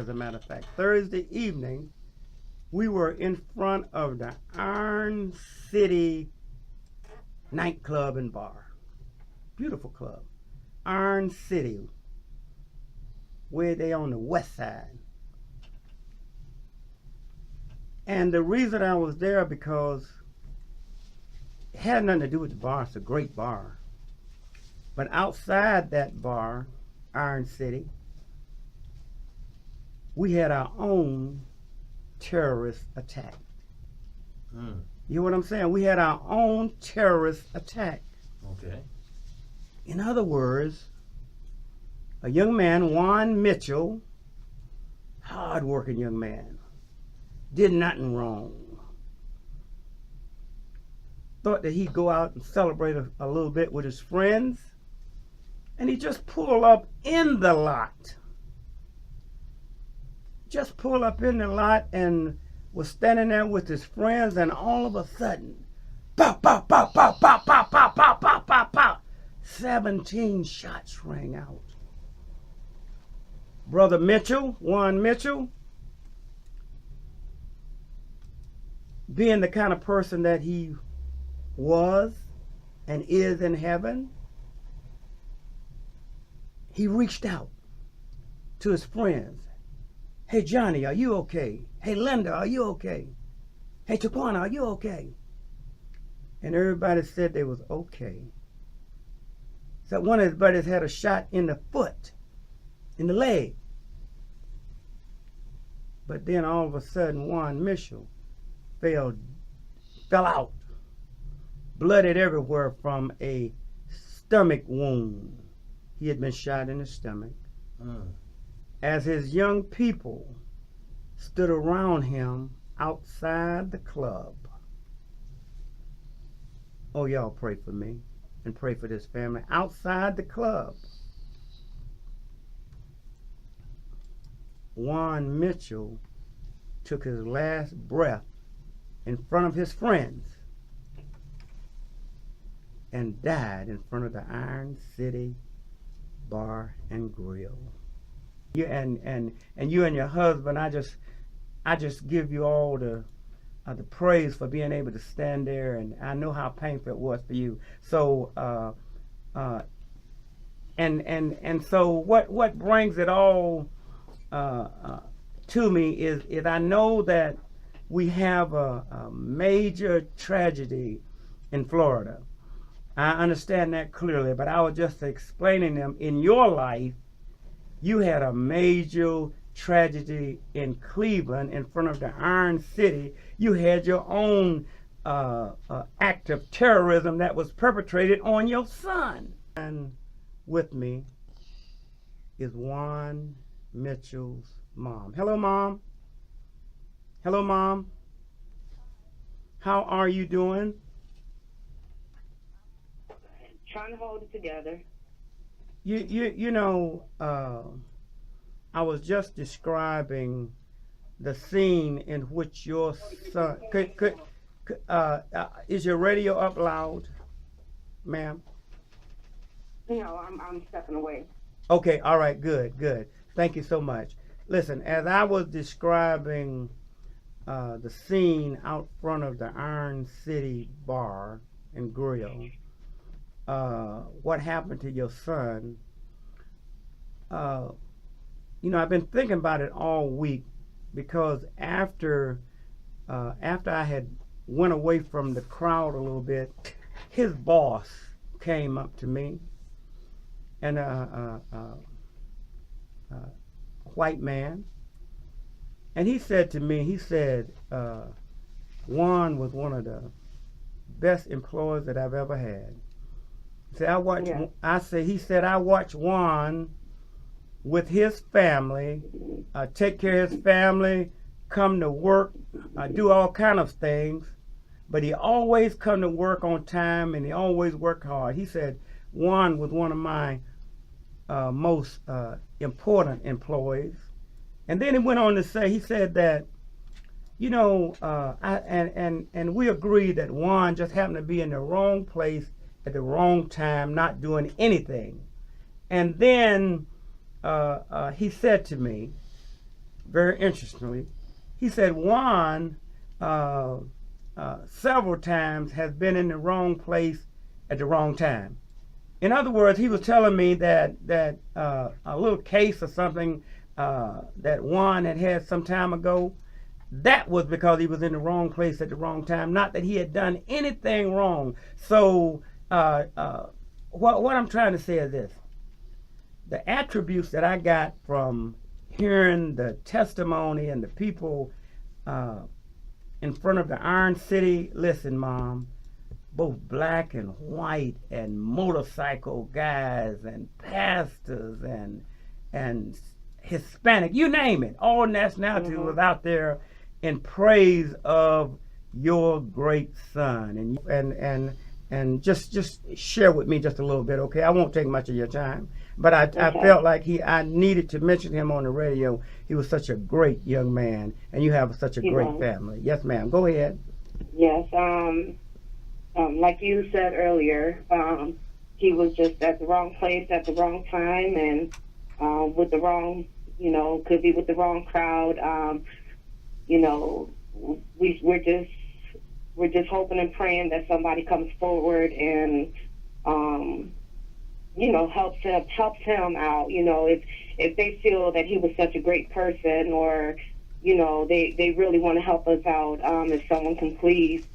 as a matter of fact. Thursday evening, we were in front of the Iron City nightclub and bar. Beautiful club. Iron City, where they on the west side. And the reason I was there because it had nothing to do with the bar. It's a great bar. But outside that bar, Iron City, we had our own terrorist attack. You know what I'm saying? We had our own terrorist attack. Okay. In other words, a young man, Juan Mitchell, hard-working young man, did nothing wrong. Thought that he'd go out and celebrate a little bit with his friends, and he just pulled up in the lot. Just pulled up in the lot and was standing there with his friends, and all of a sudden, pow, pow, pow, pow, pow, pow, pow, pow, pow, pow, pow, 17 shots rang out. Brother Mitchell, Juan Mitchell, being the kind of person that he was and is in heaven, he reached out to his friends. Hey, Johnny, are you okay? Hey, Linda, are you okay? Hey, Taquana, are you okay? And everybody said they was okay. So one of his buddies had a shot in the foot, in the leg. But then all of a sudden, Juan Mitchell fell out, blooded everywhere from a stomach wound. He had been shot in the stomach. As his young people stood around him outside the club. Oh, y'all pray for me and pray for this family. Outside the club, Juan Mitchell took his last breath in front of his friends and died in front of the Iron City Bar and Grill. You and you and your husband, I just give you all the praise for being able to stand there, and I know how painful it was for you. So and so what brings it all to me is I know that we have a major tragedy in Florida. I understand that clearly, but I was just explaining them in your life. You had a major tragedy in Cleveland in front of the Iron City. You had your own act of terrorism that was perpetrated on your son. And with me is Juan Mitchell's mom. Hello, Mom. Hello, Mom. How are you doing? Trying to hold it together. You know, I was just describing the scene in which your son is your radio up loud, ma'am? No, I'm stepping away. Okay, all right, good. Thank you so much. Listen, as I was describing the scene out front of the Iron City Bar and Grill, what happened to your son, you know, I've been thinking about it all week because after I had went away from the crowd a little bit, his boss came up to me, and white man, and he said to me, Juan was one of the best employees that I've ever had. He said I watched Juan with his family, take care of his family, come to work, do all kind of things, but he always come to work on time and he always worked hard. He said Juan was one of my most important employees. And then he went on to say, he said that, you know, and we agreed that Juan just happened to be in the wrong place at the wrong time, not doing anything. And then he said to me, very interestingly, he said Juan several times has been in the wrong place at the wrong time. In other words, he was telling me that a little case or something that Juan had some time ago, that was because he was in the wrong place at the wrong time. Not that he had done anything wrong. So what I'm trying to say is this: the attributes that I got from hearing the testimony and the people in front of the Iron City. Listen, Mom, both black and white and motorcycle guys and pastors and Hispanic, you name it, all nationalities was out there in praise of your great son. And just share with me just a little bit, okay? I won't take much of your time, but I felt like I needed to mention him on the radio. He was such a great young man, and you have such a great family. Yes, ma'am. Go ahead. Yes. Like you said earlier, he was just at the wrong place at the wrong time, and with the wrong, could be with the wrong crowd. We're just hoping and praying that somebody comes forward and helps him out. If they feel that he was such a great person, or they really want to help us out, if someone can please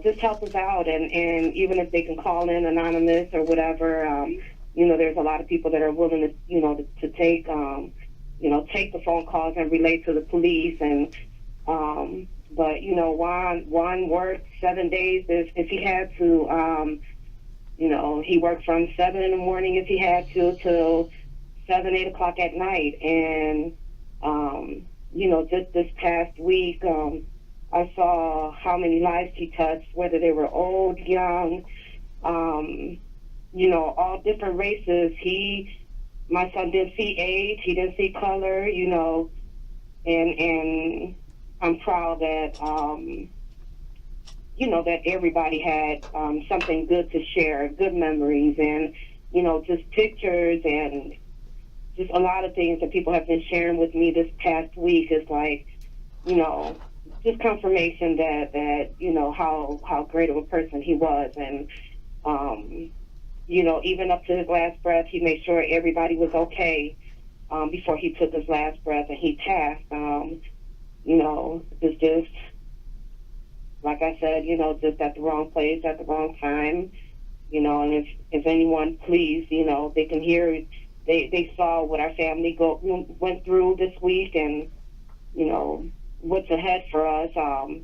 just help us out, and even if they can call in anonymous or whatever, there's a lot of people that are willing to take the phone calls and relate to the police. And but Juan worked 7 days if he had to. He worked from 7 in the morning if he had to till 7, 8 o'clock at night. And just this past week, I saw how many lives he touched, whether they were old, young, all different races. My son didn't see age, he didn't see color, and I'm proud that, that everybody had something good to share, good memories, and, just pictures, and just a lot of things that people have been sharing with me this past week is like, just confirmation that how great of a person he was. And even up to his last breath, he made sure everybody was okay before he took his last breath, and he passed. It's just like I said, just at the wrong place at the wrong time. And if anyone, please, they can hear, they saw what our family went through this week, and what's ahead for us. I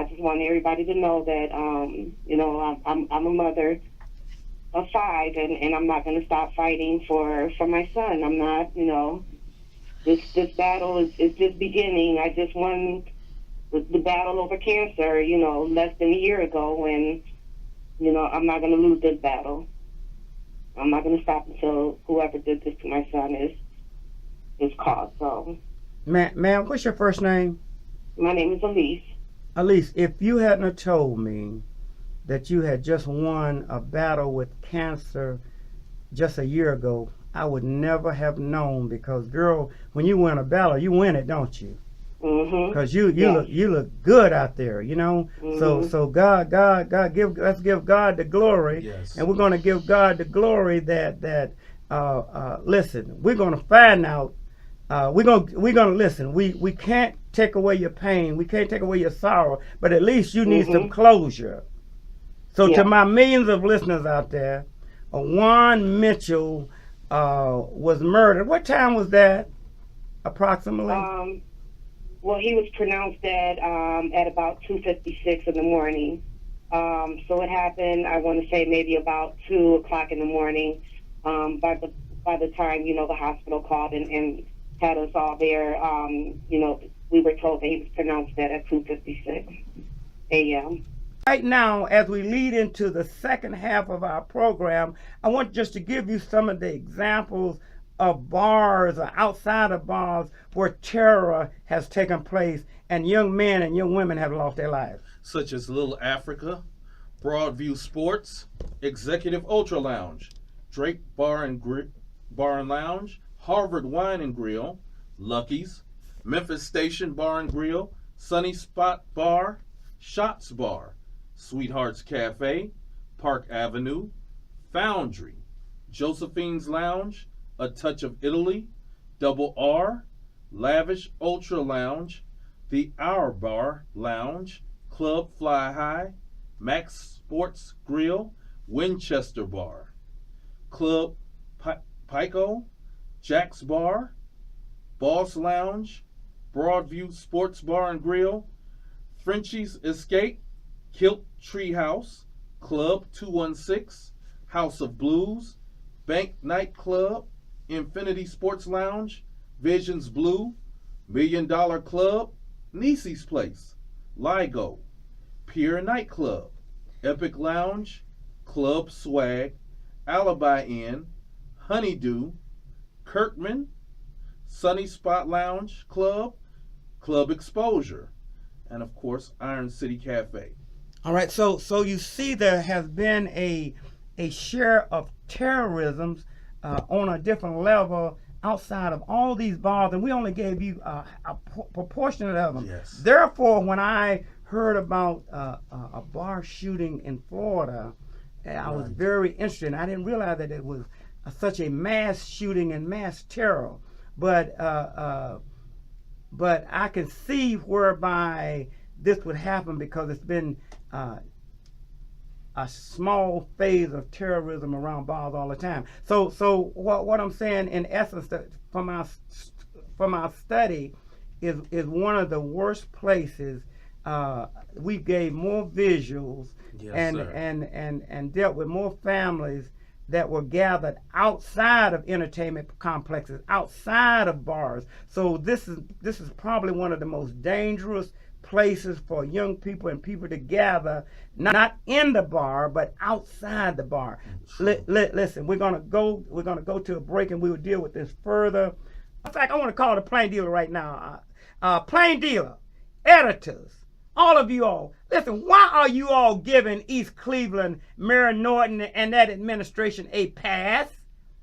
just want everybody to know that, I'm a mother of 5, and I'm not going to stop fighting for my son. I'm not, this battle is just beginning. I just won the battle over cancer, less than a year ago, and, I'm not going to lose this battle. I'm not going to stop until whoever did this to my son is caught. So, ma'am, what's your first name? My name is Elise. Elise, if you hadn't have told me that you had just won a battle with cancer just a year ago, I would never have known, because, girl, when you win a battle, you win it, don't you? Because you look good out there, So let's give God the glory. Yes. And we're going to give God the glory that listen, we're going to find out. We're gonna listen. We can't take away your pain. We can't take away your sorrow. But at least you need some closure. So to my millions of listeners out there, Juan Mitchell was murdered. What time was that, approximately? Well, he was pronounced dead at about 2:56 in the morning. So it happened, I want to say, maybe about 2 o'clock in the morning. By the time the hospital called and had us all there, we were told that he was pronounced dead at 2:56 a.m. Right now, as we lead into the second half of our program, I want just to give you some of the examples of bars or outside of bars where terror has taken place and young men and young women have lost their lives. Such as Little Africa, Broadview Sports, Executive Ultra Lounge, Drake Bar and Lounge, Harvard Wine and Grill, Lucky's, Memphis Station Bar and Grill, Sunny Spot Bar, Shots Bar, Sweethearts Cafe, Park Avenue, Foundry, Josephine's Lounge, A Touch of Italy, Double R, Lavish Ultra Lounge, The Hour Bar Lounge, Club Fly High, Max Sports Grill, Winchester Bar, Club Pico, Jack's Bar, Boss Lounge, Broadview Sports Bar and Grill, Frenchie's Escape, Kilt Treehouse, Club 216, House of Blues, Bank Nightclub, Infinity Sports Lounge, Visions Blue, $1 Million Club, Niecy's Place, Ligo, Pier Nightclub, Epic Lounge, Club Swag, Alibi Inn, Honeydew, Kirkman, Sunny Spot Lounge Club, Club Exposure, and of course Iron City Cafe. All right, so you see there has been a share of terrorism on a different level outside of all these bars, and we only gave you a proportionate of them. Yes. Therefore, when I heard about a bar shooting in Florida, I was very interested. I didn't realize that it was such a mass shooting and mass terror, but I can see whereby this would happen because it's been a small phase of terrorism around bars all the time. So what I'm saying in essence from our study is one of the worst places. We gave more visuals and dealt with more families that were gathered outside of entertainment complexes, outside of bars. So this is probably one of the most dangerous places for young people and people to gather, not in the bar but outside the bar. Listen, we're gonna go to a break and we will deal with this further. In fact, I want to call the Plain Dealer right now. Plain Dealer, editors, all of you all, listen, why are you all giving East Cleveland, Mayor Norton, and that administration a pass?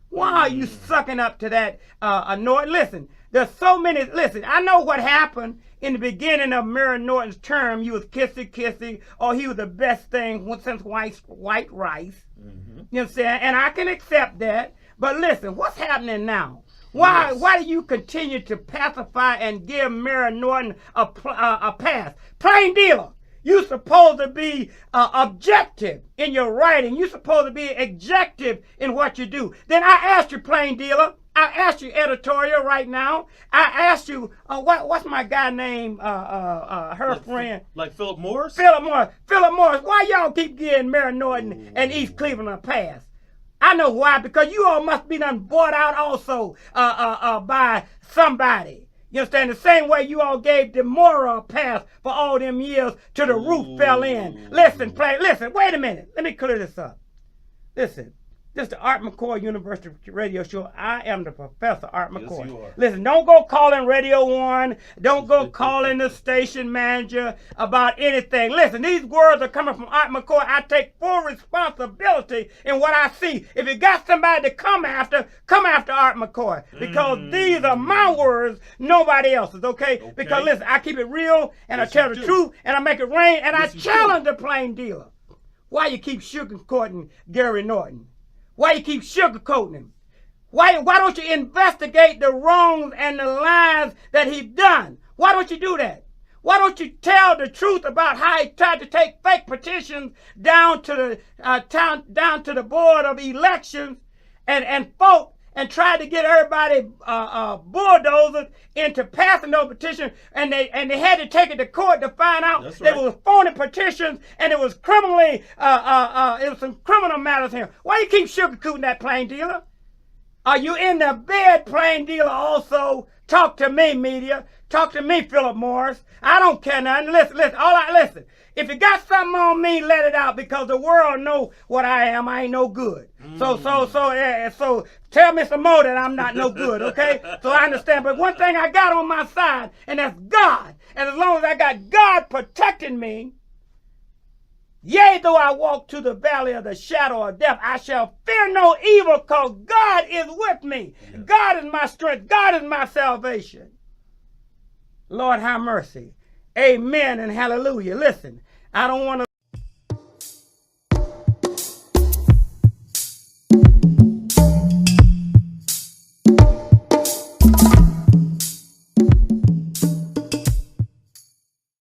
Why are you sucking up to that, Norton? Listen, there's so many, listen, I know what happened in the beginning of Mayor Norton's term. You was kissy, or he was the best thing since white rice. Mm-hmm. You know what I'm saying? And I can accept that. But listen, what's happening now? Why do you continue to pacify and give Mayor Norton a pass? Plain Dealer, you're supposed to be objective in your writing. You're supposed to be objective in what you do. Then I asked you, Plain Dealer, I asked you editorial right now. I asked you, what's my guy name, friend? Like Philip Morris? Philip Morris, why y'all keep giving Mayor Norton and East Cleveland a pass? I know why, because you all must be done bought out also by somebody. You understand? The same way you all gave Demora a pass for all them years till the roof fell in. Listen, wait a minute. Let me clear this up. Listen, this is the Art McCoy University Radio Show. I am the Professor Art McCoy. Yes, you are. Listen, don't go calling Radio 1. Don't go calling the station manager about anything. Listen, these words are coming from Art McCoy. I take full responsibility in what I see. If you got somebody to come after Art McCoy. Because these are my words, nobody else's, okay? Because listen, I keep it real, and I tell the truth, and I make it rain, and I challenge the Plain Dealer. Why you keep sugarcoating Gary Norton? Why you keep sugarcoating him? Why don't you investigate the wrongs and the lies that he's done? Why don't you do that? Why don't you tell the truth about how he tried to take fake petitions down to the board of elections and vote and tried to get everybody bulldozed into passing those petitions, and they had to take it to court to find out there was phony petitions and it was criminally it was some criminal matters here. Why you keep sugarcoating that, Plain Dealer? Are you in the bed, Plain Dealer? Also, talk to me, media. Talk to me, Philip Morris. I don't care nothing. Listen. If you got something on me, let it out, because the world know what I am. I ain't no good. So tell me some more that I'm not no good, okay? So I understand. But one thing I got on my side, and that's God. And as long as I got God protecting me, yea, though I walk to the valley of the shadow of death, I shall fear no evil, because God is with me. Yes. God is my strength. God is my salvation. Lord have mercy. Amen and hallelujah. Listen, I don't want to